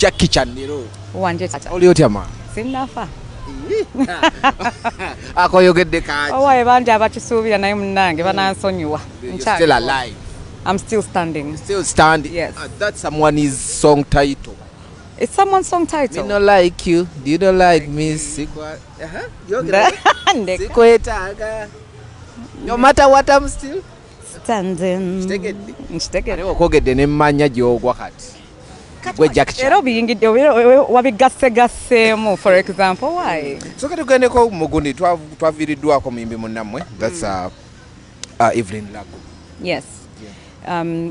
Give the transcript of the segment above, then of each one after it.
Jackie Chandiru. Wanje tata. Oli otya ma? Sinnafa. Akoyogedde kaji. Owaye banja abakisuubira naye munnange banansonyiwa. You're still alive. I'm still standing. Still standing? Yes. That's someone's song title. It's someone's song title. Me no like you. Do you don't like me? No matter what, I'm still standing. Ntegedde okogedde ne mmanya gy'ogwa kati. Gwe Jackie Chan. Era obiyingidde wabigassegasseemu, for example, why? Soka tugendeko mugundi twaviiriddwako muyimbi munnammwe. That's Evelyn Lagu. Yes.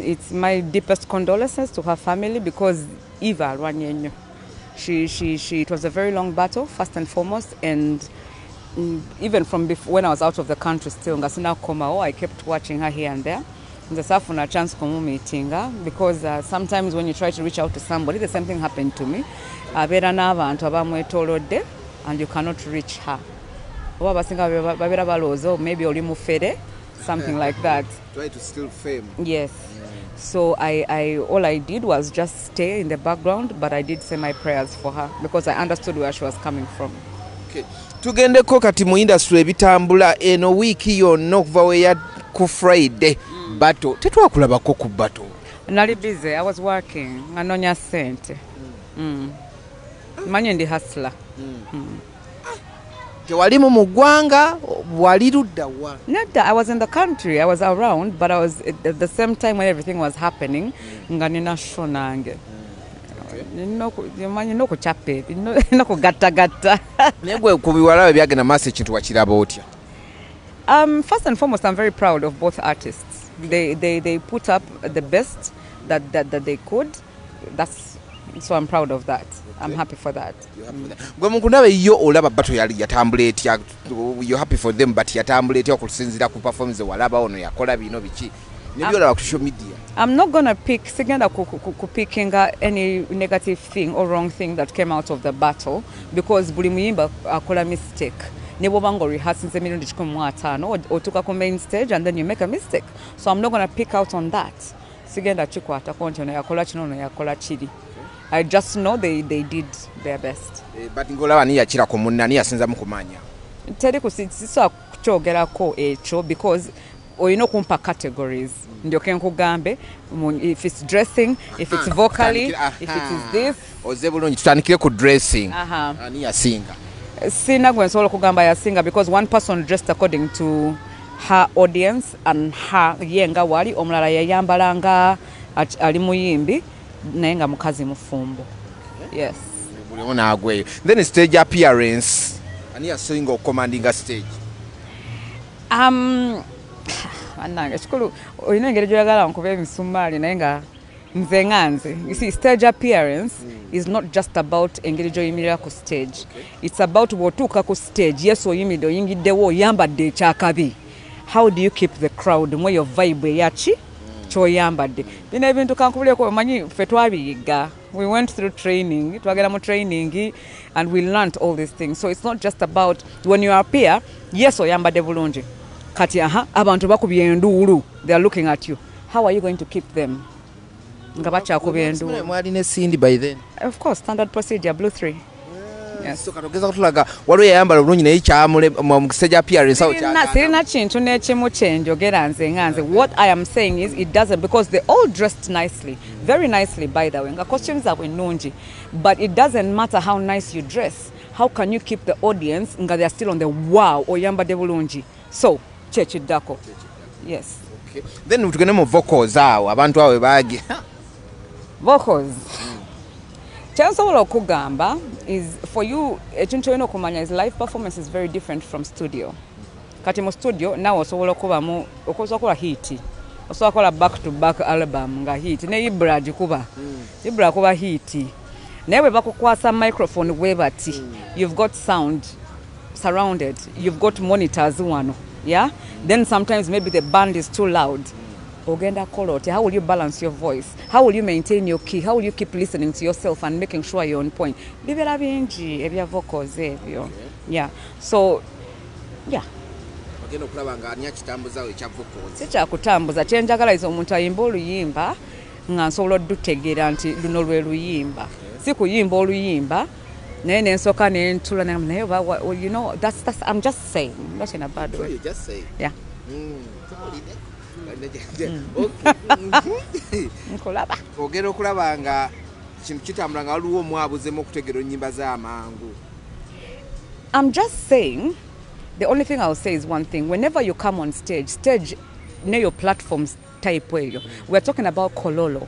It's my deepest condolences to her family because Eva alwanye nnyo. It was a very long battle, first and foremost, and even from before, when I was out of the country still, ngasina koma, I kept watching her here and there. Nze safuna chance kumumeetinga because sometimes when you try to reach out to somebody, the same thing happened to me. Abeera n'abantu abamwetoolodde and you cannot reach her. Oba basinga babeera balowooza maybe oli mufere, something like that. Try to steal fame. Yes. So all I did was just stay in the background, but I did say my prayers for her because I understood where she was coming from. Okay. Tugendeko kati mu industry ebitambula eno wiiki yonna okuva weya ku Friday battle tetwakulabako ku battle. Nali busy. I was working. Nganonya sente. Manye ndi hustler. Tewalimu mu ggwanga wali ludda wa? Nedda, I was in the country. I was around, but I was at the same time when everything was happening. Nga nina show nange. Manyi nokuchapa ebi nokugattagatta. Naye gwe ku biwalawe byagenda maaso ekintu wakiraba otya? First and foremost, I'm very proud of both artists. They put up the best that they could. So I'm proud of that. I'm happy for that. Gwe mukunabe yo olaba battle yali yatambula etya? You're happy for them but yatambula etya okusinzira ku performance walaba ono yakola bino biki? Nebyola ku social media. I'm not gonna pick picking any negative thing or wrong thing that came out of the battle because buli muyimba akola mistake. Nebobanga rehearsing emirundi 15 otuka ku main stage and then you make a mistake. So I'm not gonna pick out on that. Sigenda chikwata konti ono yakola kino ono yakola kiri. I just know they did their best. But ngolaba ni yakira ko munna ni yasinza mukumanya. Teri kusisa kuchogerako echo because oyino kumpa categories. Ndio kenkugambe if it's dressing, if it's vocally, if it is this. Ozebulungi tutandikire ku dressing. Ani yasinga. Sina gwensobola kugamba yasinga because one person dressed according to her audience and her yenga wali omulala yayambalanga ali muyimbi naye nga mukazi mufumbo. Yes. Then stage appearance. Ani yasinga commanding a stage. Ananga chikulu oyina engeri gyoyagala nkube emisumali naye nga nze nganze. You see, stage appearance is not just about engeri gyoyimirira ku stage. It's about wotuuka ku stage. Yes, oyimidde oyingiddewo oyambadde ekyakabi. How do you keep the crowd mwe your vibe eyachi kyoyambadde? Bino ebintu kankubuleko omanyi ffe twabiyiga. We went through training, twagera mu training and we learned all these things. So it's not just about when you appear, yes oyambadde bulungi. Kati abantu bakubye enduulu, they are looking at you. How are you going to keep them? Nga bakyakubye enduulu. Mwali ne Cindy by then. Of course, standard procedure, blue 3. Yes. So katogeza kutulaga waliwo yayambala bulungi naye kyamule mu stage appearance awo kyagala. Sirina kintu n'ekimu kyenjogera nze nganze. What I am saying is it doesn't, because they all dressed nicely, very nicely by the way. Nga costumes zaabwe nnungi, but it doesn't matter how nice you dress. How can you keep the audience nga they are still on the wow oyambadde bulungi? So kyekiddako. Yes. Okay. Then tugende mu vocals awo abantu awo baage. Vocals. Kyensobola okugamba is for you ekintu olina okumanya is live performance is very different from studio. Kati mu studio nawe osobola okubamu okola hit. Osobola kola back to back album nga hit. Ne Ibra gikuba. Ibra kuba hit. Nawe bakukwasa microphone webati. You've got sound surrounded. You've got monitors wano. Yeah? Then sometimes maybe the band is too loud. Ogenda koloti. How will you balance your voice? How will you maintain your key? How will you keep listening to yourself and making sure you're on point? Bibera bingi ebya vocals ebyo. Yeah. So yeah. Ogenda okulaba nga ani akitambuza ekya vocals. Sicha kutambuza kyenjagala izo omuntu ayimba oluyimba nga nsobola odutegeera nti luno lwe luyimba. si kuyimba oluyimba naye nensooka nentula naye you know that's I'm just saying, not in a bad way. You just say. Yeah. Nkolaba ogera okulaba nga kintu kitambula nga waliwo omwabuzeemu okutegera ennyimba z'amangu. I'm just saying, the only thing I'll say is one thing. Whenever you come on stage near your platforms type way, we're talking about Kololo,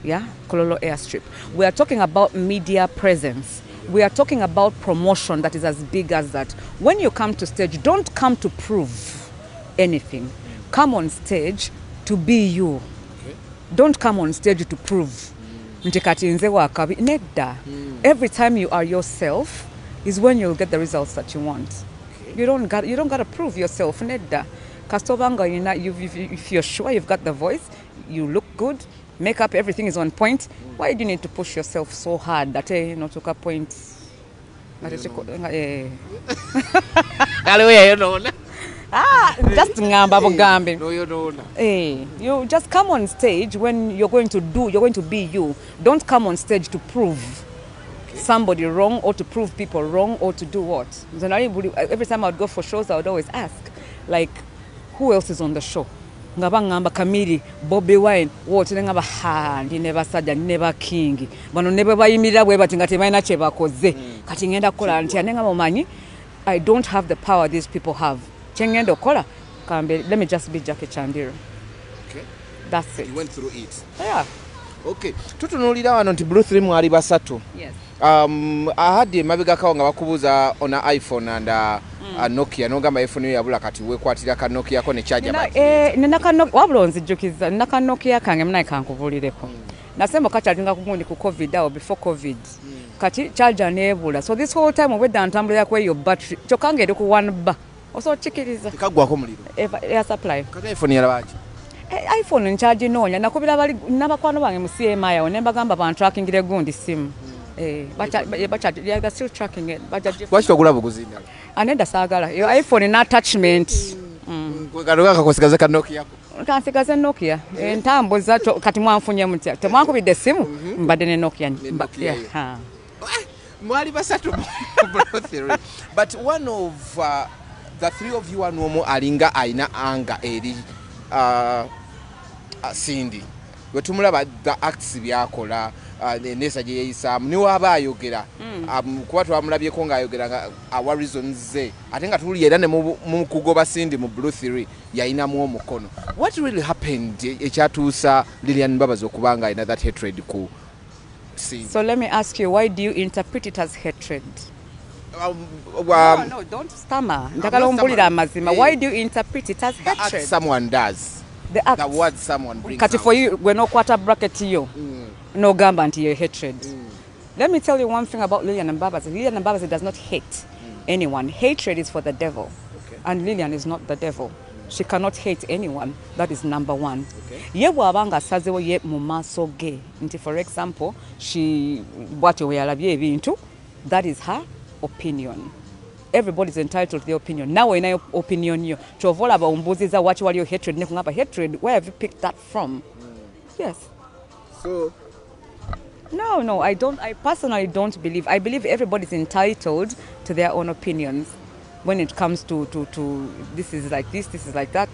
yeah, Kololo airstrip. We are talking about media presence. We are talking about promotion that is as big as that. When you come to stage, don't come to prove anything. Come on stage to be you. Okay. Don't come on stage to prove. Nedda. Every time you are yourself is when you'll get the results that you want. Okay. You don't got to prove yourself. Nedda. Kastovanga, if you're sure you've got the voice, you look good, makeup, everything is on point. Why do you need to push yourself so hard that took a point? Just ngamba bugambi. No, you don't. You just come on stage when you're going to be you. Don't come on stage to prove somebody wrong or to prove people wrong or to do what. Every time I would go for shows, I would always ask, like, who else is on the show? Ngabangamba Kamiri, Bobby Wine, what ngaba ha, never Saja, never King. Bano never bayimira bwe batingate bayina cheba koze. Kati ngenda kola anti anenga mumanyi. I don't have the power these people have. Chengendo kola kambe, let me just be Jackie Chandiru. Okay. That's it. You went through it. Yeah. Okay. Tutunulira wano nti Blue 3 mwali basatu. Yes. Ahadi mabega kawo nga bakubuza on iPhone and Nokia nogamba iPhone yo yabula kati wekwatira ka Nokia ko ne charger battery. Nina ka Nokia wabulonzi jukiza nina ka Nokia kange mnaye kankuvulireko. Nasemba kachalinga kugundi ku COVID or before COVID. Kati charger nebula. So this whole time obedda ntambulira kwa your battery. Chokange eri ku 1 bar. Oso chikiriza. Kagwako muliro. Air supply. Kati iPhone yalabaji. iPhone ncharge nonya nakubira bali nabakwano bange mu CMI awo nembagamba ban tracking ile gundi simu. They are still tracking it. What's your gula buguzi ndala? Anenda sagala. Your iPhone ina attachment. Kwagaruka kakosigaze ka Nokia yako. Kansigaze Nokia. Entambo zacho kati mwanfunye mutya. Temwankubidde simu mbadde ne Nokia. Yeah. Mwali basatu. But one of the three of you are normal alinga aina anga eri Cindy. Wetumulaba the acts byakola nesa je yisamu ni waba ayogera kuba twamulabyeko nga ayogera our reasons ze ate nga tuli era ne mu kugoba Cindy mu Blue 3 yayina mu omukono. What really happened ekyatuusa Lilian Mbabazi okubanga ina that hatred ku Cindy? So let me ask you, why do you interpret it as hatred? No, don't stammer. Ndagala ombulira amazima. Why do you interpret it as hatred? Someone does. The word someone brings Kati for you, we're no quarter bracket you. No gamba anti your hatred. Let me tell you one thing about Lilian Mbabazi. Lilian Mbabazi does not hate anyone. Hatred is for the devil. Okay. And Lilian is not the devil. She cannot hate anyone. That is number one. Ye bwabanga sazewo ye mu maaso ge. Nti for example, she bwati we alabye ebintu. That is her opinion. Everybody is entitled to their opinion. Now in your opinion you chovola ba umbuziza wachi wali your hatred ne kungaba hatred, where have you picked that from? Yes. So No, I personally don't believe. I believe everybody is entitled to their own opinions when it comes to this is like this is like that.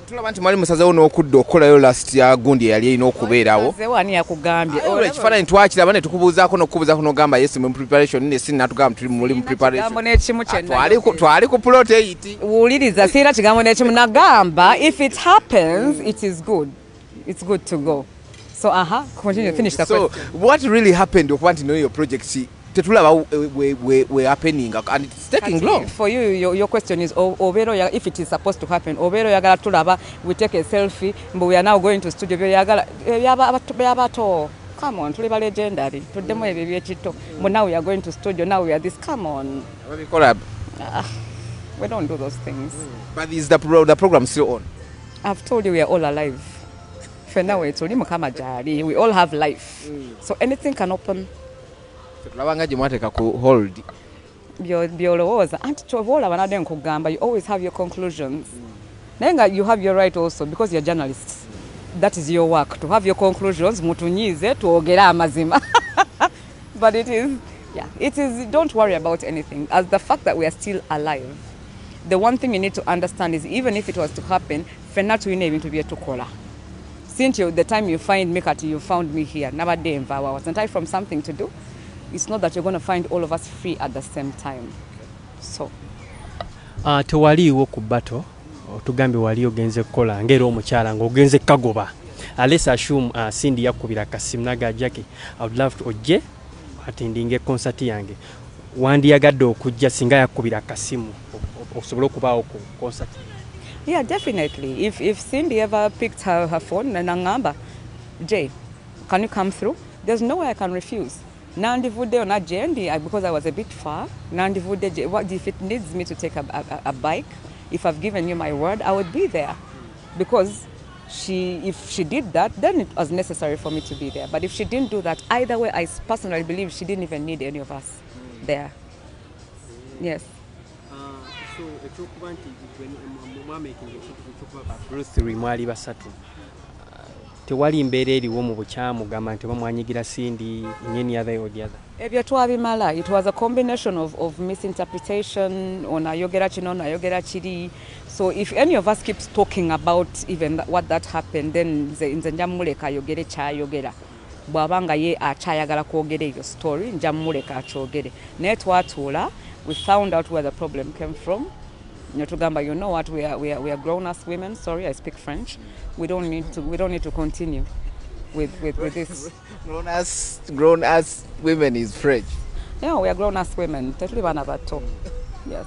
Tulaba nti mwali musazewo n'okudda okukolayo last ya gundi yali erina okubeerawo. Musazewo ani yakugambye? Ekifaananyi twakiraba ne tukubuuzaako n'okukubuuzaako n'ogamba yes mu preparation ne si natugamba tuli muli mu preparation. Kigambo n'ekimu kyenna. Twali ku plot eyiti. Wuuliriza siira kigambo n'ekimu nagamba if it happens it is good. It's good to go. So continue, finish the question. So what really happened okuba nti your project tetulaba we happening and it's taking long. For you, your question is if it is supposed to happen, yagala tulaba, we take a selfie, but we are now going to studio, yagala come on, tuli ba legendary. Tudemo ebyo ekito. But now we are going to studio, now we are this, come on. We collab. We don't do those things. But is the program still on? I've told you we are all alive. For now, it's only Mukamajari. We all have life. So anything can open. You always have your conclusions. Then you have your right also because you're journalists. That is your work to have your conclusions. Mutunyize tuogera amazima. But it is, yeah, it is, don't worry about anything. As the fact that we are still alive, the one thing you need to understand is even if it was to happen, fena tuine ebintu byetukola. Since the time you find me, Kati, you found me here. Never day in Vawa. Wasn't I from something to do? It's not that you're going to find all of us free at the same time. So. Tewaliwo ku bato otugambe wali ogenze kukola ngero omukyala ng'ogenze kagoba. Let's assume Cindy yakubira kasimu nagajjaki. I would love to ojje attending concert yange. Wandiyagadde okujja singa yakubira kasimu okusobola okubaawo ku concert. Yeah, definitely. If Cindy ever picked her phone and angamba, Jay, can you come through? There's no way I can refuse. Nandi vude on a jendi because I was a bit far. Nandi vude, what if it needs me to take a bike? If I've given you my word, I would be there. Because if she did that, then it was necessary for me to be there. But if she didn't do that, either way, I personally believe she didn't even need any of us there. Yes. So ekyokuba nti mwamaking Bruce mwali basatu tewali mbeera eriwo mu bukyamu gamba nti bamwanyigira Cindy any other or the other. Ebyo twabimala. It was a combination of misinterpretation on ayogera kino na ayogera kiri. So if any of us keeps talking about even what that happened, then nze njamuleka ayogere kyayogera. Bwabanga ye akyayagala kwogera eyo story njamuleka akyogere. Naye twatuula, we found out where the problem came from. You know what, we are grown as women. Sorry, I speak French. We don't need to continue with this. Grown as women is French. Yeah, we are grown as women. Tetuli bana bato. Yes.